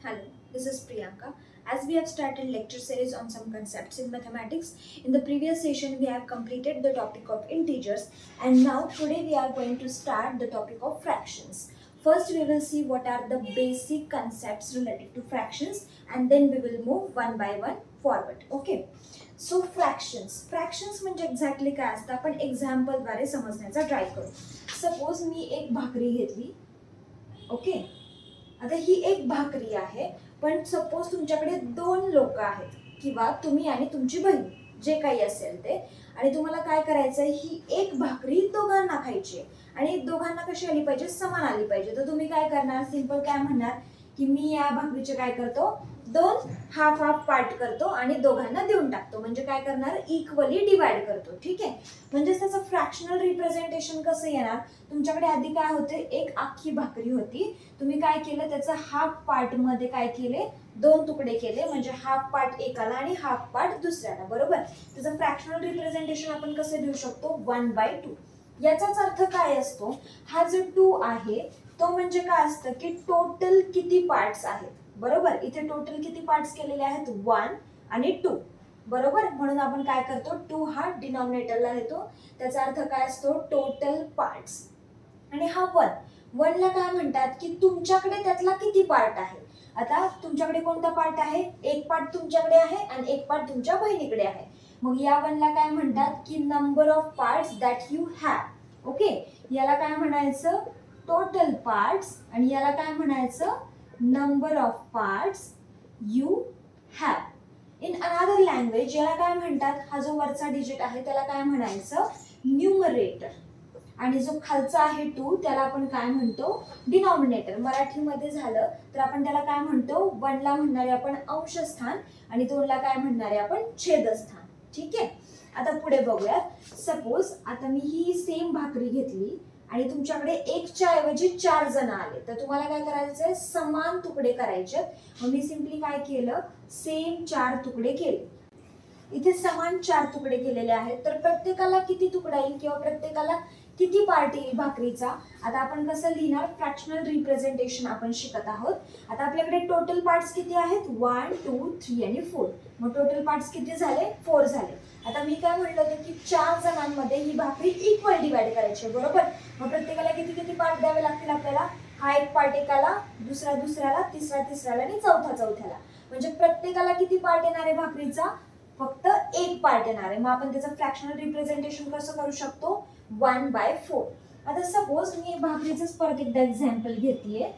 Hello, this is Priyanka. As we have started lecture series on some concepts in mathematics, in the previous session we have completed the topic of integers, and now today we are going to start the topic of fractions. First we will see what are the basic concepts related to fractions, and then we will move one by one forward. Okay. So fractions म्हणजे exactly काय असतं आपण example द्वारे समजण्याचा try करू. Suppose मी एक भाकरी घेतली. ओके, आता ही एक भाकरी आहे, पण सपोज तुमच्याकडे दोन लोक आहेत किंवा तुम्ही आणि तुमची बहीण जे काही असेल ते, आणि तुम्हाला काय करायचंय, ही एक भाकरी दोघांना खायची आहे आणि दोघांना कशी आली पाहिजे, समान आली पाहिजे. तर तुम्ही काय करणार, सिंपल काय म्हणणार की मी या भाकरीचे काय करतो, दोन हाफ हाफ पार्ट करतो आणि दोघांना देऊन टाकतो. म्हणजे काय करणार, इक्वली डिवाइड करतो. ठीक आहे, म्हणजे त्याचं फ्रॅक्शनल रिप्रेझेंटेशन कसं येणार, तुमच्याकडे आधी काय होते, एक अख्खी भाकरी होती, तुम्ही काय केलं, त्याचं हाफ पार्ट मध्ये काय केले, दोन तुकडे केले. म्हणजे हाफ पार्ट एकाला आणि हाफ पार्ट दुसऱ्याला. बरोबर, त्याचं फ्रॅक्शनल रिप्रेझेंटेशन आपण कसं देऊ शकतो, 1/2. याचाच अर्थ काय असतो, हा जो 2 आहे तो म्हणजे काय असतं की टोटल किती पार्ट्स आहेत. बरोबर, इथे टोटल किती पार्ट्स केलेले आहेत, 1 आणि 2. बरोबर, म्हणून आपण काय करतो, 2 हा डिनॉमिनेटरला देतो. त्याचा अर्थ काय असतो, टोटल पार्ट्स. आणि हा 1 ला काय म्हणतात की तुमच्याकडे त्यातला किती पार्ट आहे. आता तुमच्याकडे कोणता पार्ट आहे, एक पार्ट तुमच्याकडे आहे आणि एक पार्ट तुमच्या बहिणीकडे आहे. मग या 1 ला काय म्हणतात की number of parts that you have. Okay, याला काय म्हणायचं, टोटल पार्ट्स, आणि याला काय म्हणायचं, number of parts you have. In another language याला काय म्हणतात, हा जो वरचा डिजिट आहे त्याला काय म्हणायचं, न्यूमरेटर, आणि जो खालचा आहे 2 त्याला आपण काय म्हणतो, डिनॉमिनेटर. मराठीमध्ये झालं तर आपण त्याला काय म्हणतो, 1 ला म्हणणारे आपण अंशस्थान आणि 2 ला काय म्हणणारे आपण छेदस्थान. ठीक आहे, आता पुढे बघूयात. सपोज आता मी ही सेम भाकरी घेतली आणि तुमच्याकडे एकच्या ऐवजी 4 जण आले, तर तुम्हाला काय करायचंय, समान तुकडे करायचे. मग मी सिंपली काय केलं, सेम 4 तुकडे केले. इथे समान 4 तुकडे केलेले आहेत, तर प्रत्येकाला किती तुकडा येईल किंवा प्रत्येकाला किती पार्ट येईल भाकरीचा. आता आपण कसं लिहिणार, फ्रॅक्शनल रिप्रेझेंटेशन आपण शिकत आहोत. आता आपल्याकडे टोटल पार्ट्स किती आहेत, 1 2 3 आणि 4. मग टोटल पार्ट्स किती झाले, 4 झाले. आता मी काय म्हटलं होतं की 4 जणांमध्ये ही भाकरी इक्वल डिवाइड करायची. बरोबर, मग प्रत्येकाला किती किती पार्ट द्यावे लागतील आपल्याला, हा एक पार्ट एकाला, दुसरा दुसऱ्याला, तिसरा तिसऱ्याला आणि चौथा चौथ्याला. म्हणजे प्रत्येकाला किती पार्ट येणार आहे भाकरीचा, फक्त एक पार्ट येणार आहे. मग आपण त्याचं फ्रॅक्शनल रिप्रेझेंटेशन कसं करू शकतो, 1/4. आता सपोज मी भाकरीचं परत एकदा एक्झाम्पल घेतलीये.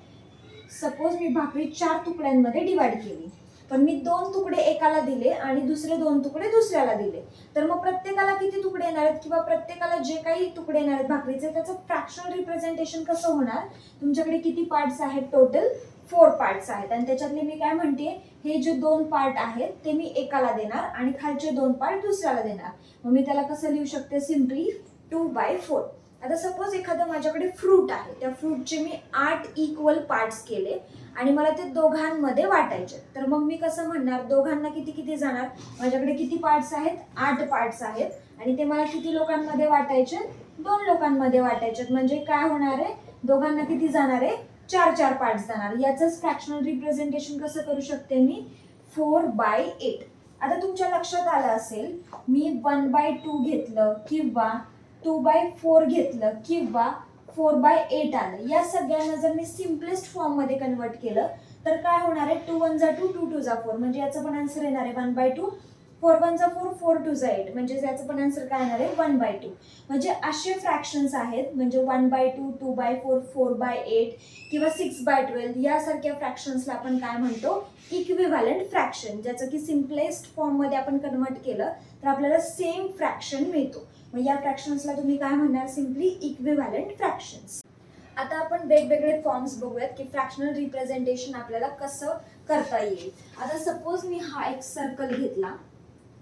सपोज मी भाकरी 4 तुकड्यांमध्ये डिवाइड केली, पण मी 2 तुकडे एकाला दिले आणि दुसरे 2 तुकडे दुसऱ्याला दिले. तर मग प्रत्येकाला किती तुकडे येणार आहेत किंवा प्रत्येकाला जे काही तुकडे येणार आहेत भाकरीचे, त्याचं फ्रॅक्शनल रिप्रेझेंटेशन कसं होणार, तुमच्याकडे किती पार्ट्स आहेत, टोटल 4 पार्ट्स आहेत. आणि त्याच्यातले मी काय म्हणते, हे जे 2 पार्ट आहेत ते मी एकाला देणार आणि खालचे 2 पार्ट दुसऱ्याला देणार. मग मी त्याला कसं लिहू शकते, सिम्पली 2/4. आता सपोज एखादं माझ्याकडे फ्रूट आहे, त्या फ्रूटचे मी 8 इक्वल पार्ट्स केले आणि मला ते दोघांमध्ये वाटायचे. तर मग मी कसं म्हणणार, दोघांना किती किती जाणार, माझ्याकडे किती पार्ट्स आहेत, 8 पार्ट्स आहेत आणि ते मला किती लोकांमध्ये वाटायचे, 2 लोकांमध्ये वाटायचे. म्हणजे काय होणार आहे, दोघांना किती जाणार आहे, 4 पार्ट्स जाणार. याचंच फ्रॅक्शनल रिप्रेझेंटेशन कसं करू शकते मी, 4/8. आता तुमच्या लक्षात आलं असेल, मी 1/2 घेतलं किंवा 2/4 घेतलं किंवा 4/8 आलं, या सगळ्यांना जर मी सिम्पलेस्ट फॉर्म मध्ये कन्वर्ट केलं तर काय होणार आहे, 2 1 2 2 2 4. म्हणजे याचं पण आन्सर येणार आहे 1/2. 4 1 4 4 2 8. म्हणजे याचं पण आन्सर काय येणार आहे, 1/2. म्हणजे असे फ्रॅक्शन्स आहेत, म्हणजे 1/2 2/4 4/8 किंवा 6/12 यासारख्या फ्रॅक्शन्सला आपण काय म्हणतो, इक्विव्हॅलंट फ्रॅक्शन. ज्याचं की सिम्पलेस्ट फॉर्म मध्ये आपण कन्वर्ट केलं तर आपल्याला सेम फ्रॅक्शन मिळतो. मग या फ्रॅक्शन्सला तुम्ही काय म्हणणार, सिम्पली इक्विव्हॅलंट फ्रॅक्शन्स. आता आपण वेगवेगळे फॉर्म्स बघूयात की फ्रॅक्शनल रिप्रेझेंटेशन आपल्याला कसं करता येईल. आता सपोज मी हा एक सर्कल घेतला,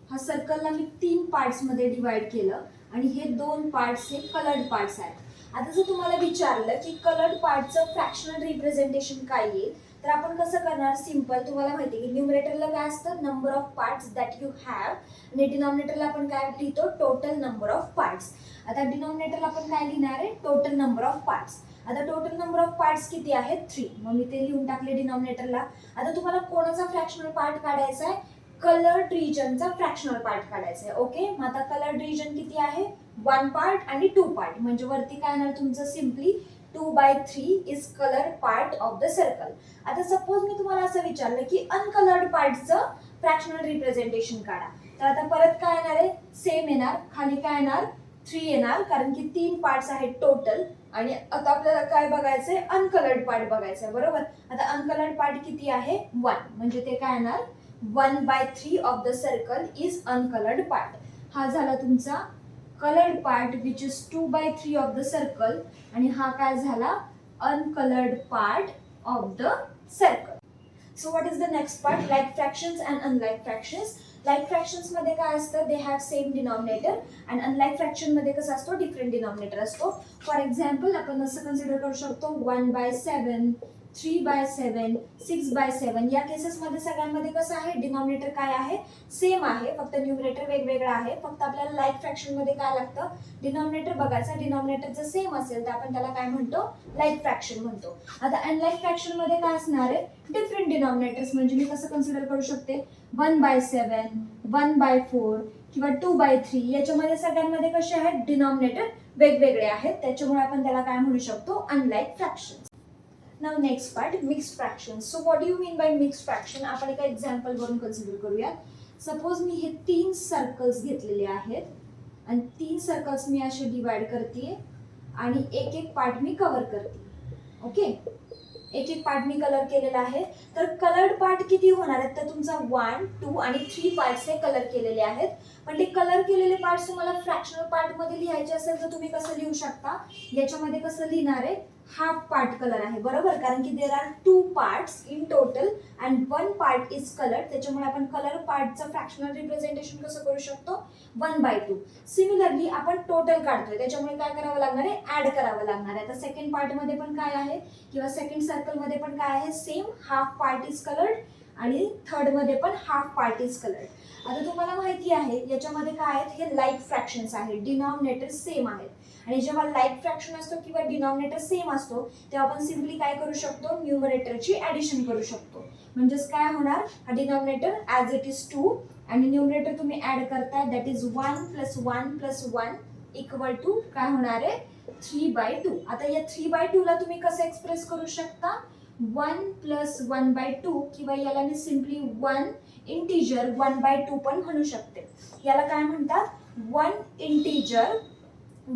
हा सर्कलला मी 3 पार्ट्स मध्ये डिवाइड केलं आणि हे 2 पार्ट्स हे कलर्ड पार्ट्स आहेत. आता जर तुम्हाला विचारलं की कलर्ड पार्टचं फ्रॅक्शनल रिप्रेझेंटेशन काय येईल, तर आपण कसं करणार, सिंपल, तुम्हाला माहिती आहे की न्यूमरेटरला काय असतं, number of parts that you have, आणि डिनॉमिनेटरला आपण काय लिहितो, टोटल नंबर ऑफ पार्ट्स. आता डिनॉमिनेटरला आपण काय लिहिणार आहे, टोटल नंबर ऑफ पार्ट्स. आता टोटल नंबर ऑफ पार्ट्स किती आहेत 3. मग मी ते लिहून टाकले डिनॉमिनेटरला. आता तुम्हाला कोणाचा फ्रॅक्शनल पार्ट काढायचा आहे, कलर्ड रिजनचा फ्रॅक्शनल पार्ट काढायचा आहे. ओके, मग आता कलर्ड रिजन किती आहे 1 पार्ट आणि 2 पार्ट, म्हणजे वरती काय येणार तुमचं simply 2/3 is colour part of the circle. आता सपोज मी तुम्हाला असं विचारलं की अनकलर्ड पार्टचं फ्रॅक्शनल रिप्रेझेंटेशन काढा, तर आता परत काय येणार आहे, सेम येणार, खाली काय येणार 3 येणार, कारण की 3 पार्ट्स आहेत टोटल. आणि आता आपल्याला काय बघायचंय, अनकलर्ड पार्ट बघायचंय, बरोबर. आता अनकलर्ड पार्ट किती आहे 1, म्हणजे ते काय येणार 1/3 of the circle is uncoloured part. हा झाला तुमचा coloured part which is 2/3 of the circle, आणि हा काय झाला uncoloured part of the circle. So what is the next part, like fractions and unlike fractions. Like fractions मध्ये काय असतं, they have same denominator, and unlike fraction मध्ये कसं असतो, डिफरंट डिनॉमिनेटर असतो. फॉर एक्झाम्पल आपण असं कन्सिडर करू शकतो 1/7, 3/7, 6/7. या केसेसमध्ये सगळ्यांमध्ये कसं आहे, डिनॉमिनेटर काय आहे सेम आहे, फक्त न्यूमरेटर वेगवेगळं आहे. फक्त आपल्याला लाईक फ्रॅक्शन मध्ये काय लागतं, डिनॉमिनेटर बघायचं. डिनॉमिनेटर जर सेम असेल तर आपण त्याला काय म्हणतो, लाईक फ्रॅक्शन म्हणतो. आता अनलाईक फ्रॅक्शन मध्ये काय असणार आहे, डिफरंट डिनॉमिनेटर्स. म्हणजे मी कसं कन्सिडर करू शकते 1/7, 1/4 किंवा 2/3. याच्यामध्ये सगळ्यांमध्ये कसे आहेत, डिनॉमिनेटर वेगवेगळे आहेत, त्याच्यामुळे आपण त्याला काय म्हणू शकतो, unlike fraction. Now next part, mixed fractions. So what do you mean by mixed fraction, आपण एका एक्झाम्पल वरून कन्सिडर करूया. सपोज मी हे 3 सर्कल्स घेतलेले आहेत, आणि 3 सर्कल्स मी असे डिवाइड करते, आणि एक एक पार्ट मी कव्हर करते. ओके, एक एक पार्ट मी कलर केलेला आहे. तर कलर्ड पार्ट किती होणार आहेत, तर तुमचा 1, 2 आणि 3 पार्ट्स हे कलर केलेले आहेत. पण ते कलर केलेले पार्ट्स तुम्हाला फ्रॅक्शनल पार्ट मध्ये लिहायचे असेल तर तुम्ही कसं लिहू शकता, याच्यामध्ये कसं लिहिणार आहे, हाफ पार्ट कलर आहे, बरोबर. कारण की there are 2 parts in total and 1 part is coloured, त्याच्यामुळे आपण कलर पार्टचं फ्रॅक्शनल रिप्रेझेंटेशन कसं करू शकतो 1/2. सिमिलरली आपण टोटल काढतोय, त्याच्यामुळे काय करावं लागणार आहे, ऍड करावं लागणार आहे. आता सेकंड पार्ट मध्ये पण काय आहे, किंवा सेकंड सर्कल मध्ये पण काय आहे, same half part is coloured, आणि थर्ड मध्ये पण हाफ पार्ट इज कलर्ड. आता तुम्हाला माहिती आहे याच्यामध्ये काय आहेत, हे लाईक फ्रॅक्शन्स आहेत, डिनॉमिनेटर सेम आहेत. आणि जेव्हा लाईक फ्रॅक्शन असतो किंवा डिनॉमिनेटर सेम असतो तेव्हा आपण सिम्पली काय करू शकतो, न्यूमरेटरची ॲडिशन करू शकतो. म्हणजेच काय होणार, हा डिनॉमिनेटर ॲज इट इज 2 आणि न्यूमरेटर तुम्ही ॲड करताय, दॅट इज 1 + 1 + 1 इक्वल टू काय होणार आहे 3/2. आता या 3/2 ला तुम्ही कसं एक्सप्रेस करू शकता, 1 + 1/2, किंवा याला मी सिम्पली 1 इंटिजर 1/2 पण म्हणू शकते. याला काय म्हणतात, 1 इंटिजर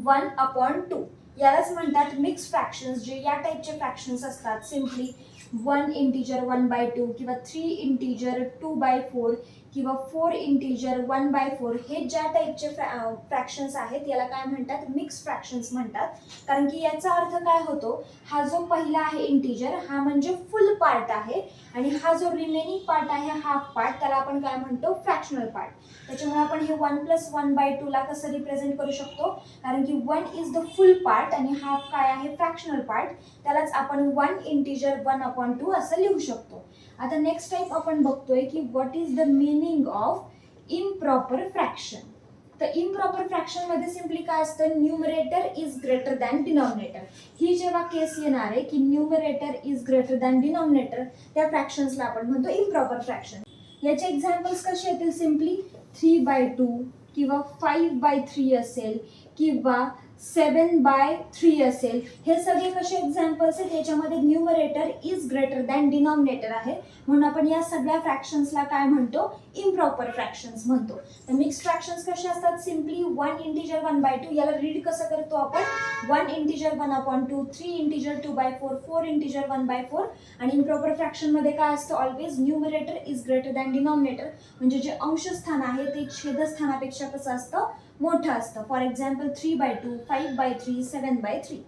1/2. यालाच म्हणतात मिक्स फ्रॅक्शन्स. जे या टाइपचे फ्रॅक्शन्स असतात, सिम्पली 1 इंटिजर 1/2 किंवा 3 इंटिजर 2/4 किंवा 4 इंटिजर 1/4, हे ज्या टाइपचे फ्रॅक्शन्स आहेत याला काय म्हणतात, मिक्स फ्रॅक्शन्स म्हणतात. कारण की याचा अर्थ काय होतो, हा जो पहिला आहे इंटिजर हा म्हणजे फुल पार्ट आहे, आणि हा जो रिमेनिंग पार्ट आहे हाफ पार्ट त्याला आपण काय म्हणतो, फ्रॅक्शनल पार्ट. त्याच्यामुळे आपण हे 1 + 1/2 ला कसं रिप्रेझेंट करू शकतो, कारण की 1 इज द फुल पार्ट आणि हाफ काय आहे फ्रॅक्शनल पार्ट, त्यालाच आपण 1 इंटिजर 1/2 असं लिहू शकतो. आता नेक्स्ट टाइप आपण बघतोय की what is the meaning of improper fraction. तर इम्प्रॉपर फ्रॅक्शन मध्ये सिम्पली काय असतं, numerator is greater than denominator. ही जेव्हा केस येणार आहे की numerator is greater than denominator, त्या फ्रॅक्शन्सला आपण म्हणतो इम्प्रॉपर फ्रॅक्शन. याचे एक्झाम्पल्स कसे येतील, सिम्पली 3/2 किंवा 5/3 असेल, किंवा 7/3 असेल. हे सगळे कसे एक्झाम्पल्स आहेत, याच्यामध्ये numerator is greater than denominator आहे, म्हणून आपण या सगळ्या फ्रॅक्शन्सला काय म्हणतो, इम्प्रॉपर फ्रॅक्शन्स म्हणतो. तर मिक्स्ड फ्रॅक्शन्स कसे असतात, सिम्पली 1 इंटिजर 1/2. याला रीड कसं करतो आपण, 1 इंटिजर 1/2, 3 इंटिजर 2/4, 4 इंटिजर 1/4. आणि इम्प्रॉपर फ्रॅक्शन मध्ये काय असतं, always numerator is greater than denominator, म्हणजे जे अंशस्थान आहे ते छेदस्थानापेक्षा कसं असतं, मोठं असतं. For example 3/2, 5/3, 7/3.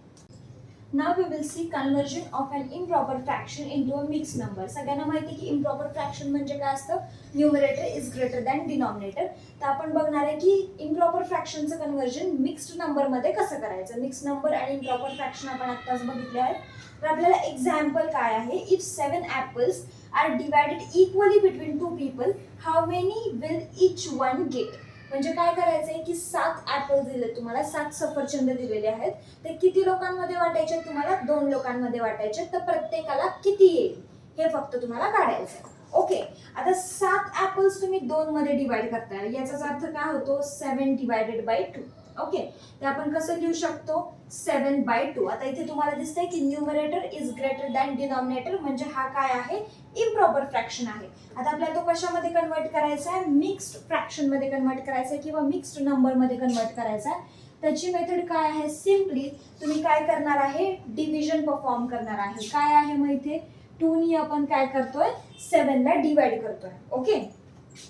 Now we will see conversion of an improper fraction into a mixed number. सगळ्यांना माहिती की improper fraction म्हणजे काय असतं, numerator is greater than denominator. तर आपण बघणार आहे की improper fractionचं कन्वर्जन मिक्स्ड नंबर मध्ये कसं करायचं. मिक्स्ड नंबर आणि improper fraction आपण आत्ताच बघितले आहे. तर आपल्याला एक्झाम्पल काय आहे, if 7 apples are divided equally between 2 people, how many will each one get. म्हणजे काय करायचंय की 7 ऍपल दिले तुम्हाला, 7 सफरचंद दिलेले आहेत, ते किती लोकांमध्ये वाटायचे? तुम्हाला 2 लोकांमध्ये वाटायचे. तर प्रत्येकाला किती येईल हे फक्त तुम्हाला काढायचं. ओके, आता 7 ऍपल्स तुम्ही 2 मध्ये डिवाइड करताय, याचाच अर्थ काय होतो? 7 डिवायडेड बाय 2. ओके, ते आपण कसं लिहू शकतो? 7/2. आता इथे तुम्हाला दिसतंय की numerator is greater than denominator, म्हणजे हा काय आहे? इम्प्रॉपर फ्रॅक्शन आहे. आता आपल्याला तो कशामध्ये कन्वर्ट करायचा आहे? मिक्स्ड फ्रॅक्शन मध्ये कन्वर्ट करायचा आहे किंवा मिक्स्ड नंबर मध्ये कन्वर्ट करायचा आहे. त्याची मेथड काय आहे? सिम्पली तुम्ही काय करणार आहे? डिव्हिजन परफॉर्म करणार आहे. काय आहे मग इथे? 2 नी आपण काय करतोय? 7 ला डिवाइड करतोय. ओके,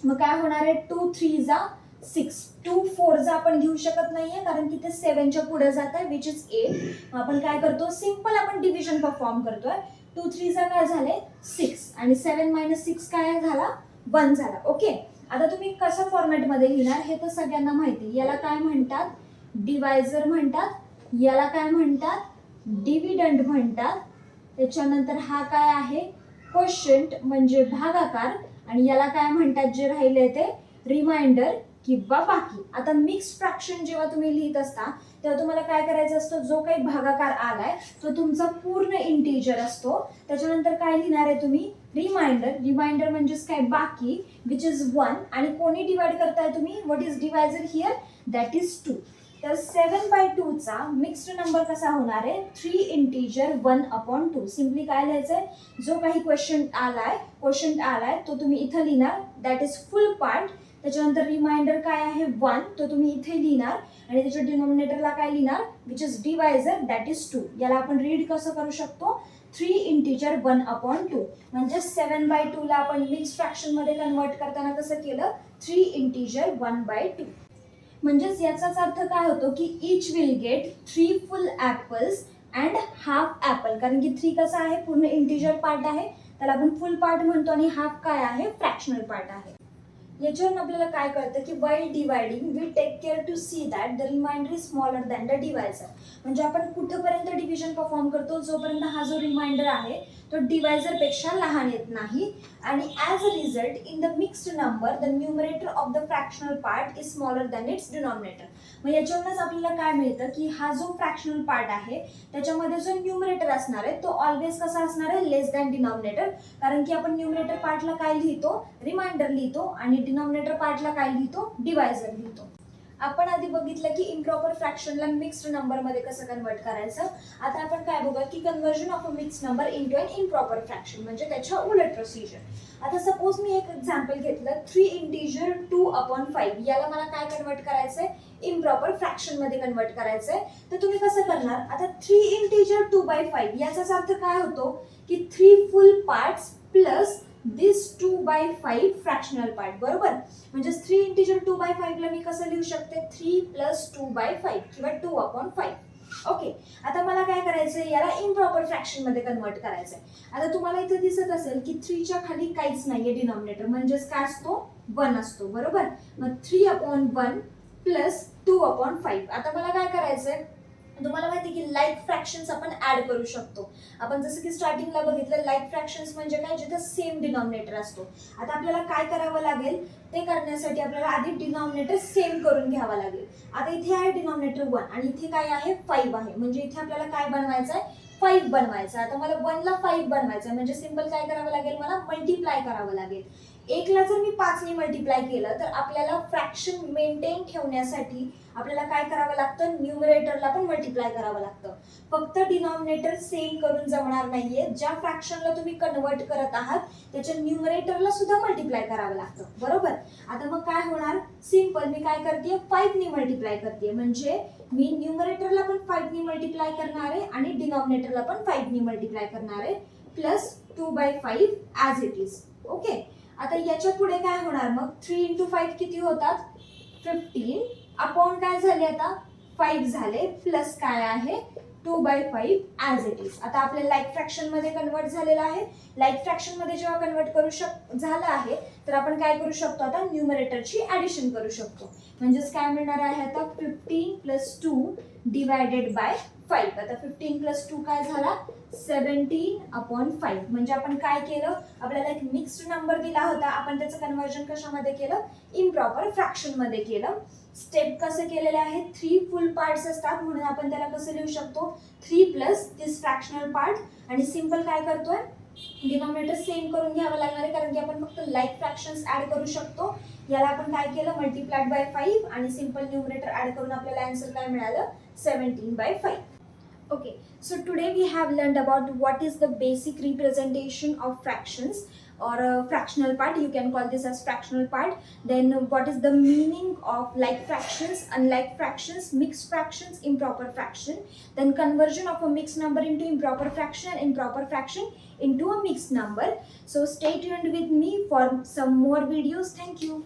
मग काय होणार आहे? 2 3 जा 6, 2 4 जा आपण घेऊ शकत नाहीये कारण की ते 7 च्या पुढे जात आहे, विच इज 8. आपण काय करतो? सिंपल आपण डिव्हिजन परफॉर्म करतोय. 2 3 जा काय झाले? 6 आणि 7 - 6 काय झाला? 1 झाला. ओके, आता तुम्ही कसं फॉर्मॅट मध्ये लिहिणार हे तर सगळ्यांना माहिती. याला काय म्हणतात? डिवायझर म्हणतात. याला काय म्हणतात? डिव्हिडंड म्हणतात. त्याच्यानंतर हा काय आहे? क्वोशिएंट म्हणजे भागाकार, आणि याला काय म्हणतात जे राहिले ते? रिमाइंडर किंवा बाकी. आता मिक्स फ्रॅक्शन जेव्हा तुम्ही लिहित असता तेव्हा तुम्हाला काय करायचं असतं? जो काही भागाकार आलाय तो तुमचा पूर्ण इंटिजर असतो. त्याच्यानंतर काय लिहिणार आहे तुम्ही? रिमाइंडर. रिमाइंडर म्हणजेच काय? बाकी, विच इज 1. आणि कोणी डिवाइड करताय तुम्ही? What is divisor here? That is 2. तर 7/2 चा मिक्स्ड नंबर कसा होणार आहे? 3 इंटिजर 1/2. सिम्पली काय लिहायचंय? जो काही क्वेश्चन आलाय तो तुम्ही इथं लिहिणार, दॅट इज फुल पार्ट. त्याच्यानंतर रिमाइंडर काय आहे? 1, तो तुम्ही इथे लिहिणार आणि त्याच्या डिनॉमिनेटरला काय लिहिणार? Which is divisor, that is 2. याला आपण रीड कसं करू शकतो? 3 इंटिजर 1/2. म्हणजे 7/2 ला आपण मिक्स फ्रॅक्शन मध्ये कन्वर्ट करताना कसं केलं? 3 इंटिजर 1/2. म्हणजेच याचाच अर्थ काय होतो की each will get 3 full apples and half apple. कारण की 3 कसा आहे? पूर्ण इंटिजर पार्ट आहे, त्याला आपण फुल पार्ट म्हणतो, आणि हाफ काय आहे? फ्रॅक्शनल पार्ट आहे. याच्यावरून आपल्याला काय कळतं की while dividing we take care to see that the remainder is smaller than the divisor. म्हणजे आपण कुठपर्यंत डिव्हिजन परफॉर्म करतो? जोपर्यंत हा जो रिमाइंडर आहे तो डिवायझर पेक्षा लहान येत नाही. आणि as a result in the mixed number the numerator of the fractional part is smaller than it's denominator. मग याच्यावरूनच आपल्याला काय मिळतं की हा जो फ्रॅक्शनल पार्ट आहे त्याच्यामध्ये जो न्यूमरेटर असणार आहे तो ऑलवेज कसा असणार आहे? लेस दॅन डिनॉमिनेटर. कारण की आपण न्यूमरेटर पार्टला काय लिहितो? रिमाइंडर लिहितो, आणि डिनॉमिनेटर पार्टला काय लिहितो? डिवायझर लिहितो. आपण आधी बघितलं की इम्प्रॉपर फ्रॅक्शनला मिक्स्ड नंबर मध्ये कसं कन्वर्ट करायचं. आता आपण काय बघूया की conversion of a mixed number into an improper fraction, म्हणजे त्याच्या उलट प्रोसिजर. आता सपोज मी एक एक्झाम्पल घेतलं, 3 इंटिजर 2/5. याला मला काय कन्वर्ट करायचंय? इम्प्रॉपर फ्रॅक्शन मध्ये कन्वर्ट करायचंय. तर तुम्ही कसं करणार? आता 3 इंटिजर 2/5 याचाच अर्थ काय होतो की 3 फुल पार्ट्स प्लस दिस 2/5 फ्रॅक्शनल पार्ट. बरोबर, म्हणजे 3 इंटिजर 2/5 ला मी कसं लिहू शकते? 3 + 2/5 किंवा 2/5. ओके, आता मला काय करायचंय? याला इम्प्रॉपर फ्रॅक्शन मध्ये कन्वर्ट करायचंय. आता तुम्हाला इथे दिसत असेल की 3 च्या खाली काहीच नाहीये डिनॉमिनेटर, म्हणजेच काय असतो? 1 असतो. बरोबर, मग 3/1 + 2/5. आता मला काय करायचंय? तुम्हाला माहिती की लाईक फ्रॅक्शन्स आपण ऍड करू शकतो. आपण जसं की स्टार्टिंगला बघितलं, लाईक फ्रॅक्शन्स म्हणजे काय? जिथे सेम डिनॉमिनेटर असतो. आता आपल्याला काय करावं लागेल? ते करण्यासाठी आपल्याला आधी डिनॉमिनेटर सेम करून घ्यावा लागेल. आता इथे आहे डिनॉमिनेटर 1 आणि इथे काय आहे? 5 आहे. म्हणजे इथे आपल्याला काय बनवायचं आहे? 5 बनवायचं. आता मला 1 ला 5 बनवायचं म्हणजे सिंपल काय करावं लागेल? मला मल्टिप्लाय करावं लागेल. 1 ला जर मी 5 ने मल्टिप्लाय केलं तर आपल्याला फ्रॅक्शन मेंटेन ठेवण्यासाठी आपल्याला काय करावं लागतं? न्यूमरेटरला पण मल्टिप्लाय करावं लागतं. फक्त डिनॉमिनेटर सेम करून जमणार नाहीये. ज्या फ्रॅक्शनला तुम्ही कन्वर्ट करत आहात त्याच्या न्यूमरेटरला सुद्धा मल्टिप्लाय करावं लागतं. बरोबर, आता मग काय होणार? सिंपल, मी काय करते? 5 ने मल्टिप्लाय करते. म्हणजे मी न्यूमरेटरला पण 5 ने मल्टिप्लाय करणार आहे आणि डिनॉमिनेटरला पण 5 ने मल्टिप्लाय करणार आहे, plus 2/5 as it is. Okay, आता याच्या पुढे काय होणार मग? 3 × 5 किती होतात? 15 अपॉन काय झाले? आता 5 झाले, प्लस काय आहे? 2/5 ॲज इट इज. आता आपल्या लाईक फ्रॅक्शन मध्ये कन्वर्ट झालेलं आहे. लाईक फ्रॅक्शन मध्ये जेव्हा कन्वर्ट झालं आहे तर आपण काय करू शकतो? आता न्यूमरेटरची ऍडिशन करू शकतो. म्हणजेच काय मिळणार आहे? आता 15 + 2 डिवायडेड बाय 5. आता 15 प्लस 2 काय झाला 17/5. म्हणजे आपण काय केलं, आपल्याला एक मिक्स्ड नंबर दिला होता, आपण त्याचं कन्वर्जन कशामध्ये केलं, इम्प्रॉपर फ्रॅक्शन मध्ये केलं. स्टेप कसं केलेले आहे, 3 फुल पार्ट्स असतात म्हणून आपण त्याला कसं लिहू शकतो, 3 प्लस दिस फ्रॅक्शनल पार्ट. आणि सिंपल काय करतोय, डिनॉमिनेटर सेम करून घ्यावं लागणार आहे, कारण की आपण फक्त लाईक फ्रॅक्शन्स ऍड करू शकतो. याला आपण काय केलं, मल्टिप्लाइड बाय 5 आणि सिंपल न्यूमरेटर ऍड करून आपल्याला आन्सर काय मिळालं, 17/5. Okay, so today we have learned about what is the basic representation of fractions or a fractional part. You can call this as fractional part. Then what is the meaning of like fractions, unlike fractions, mixed fractions, improper fraction. Then conversion of a mixed number into improper fraction and improper fraction into a mixed number. So stay tuned with me for some more videos. Thank you.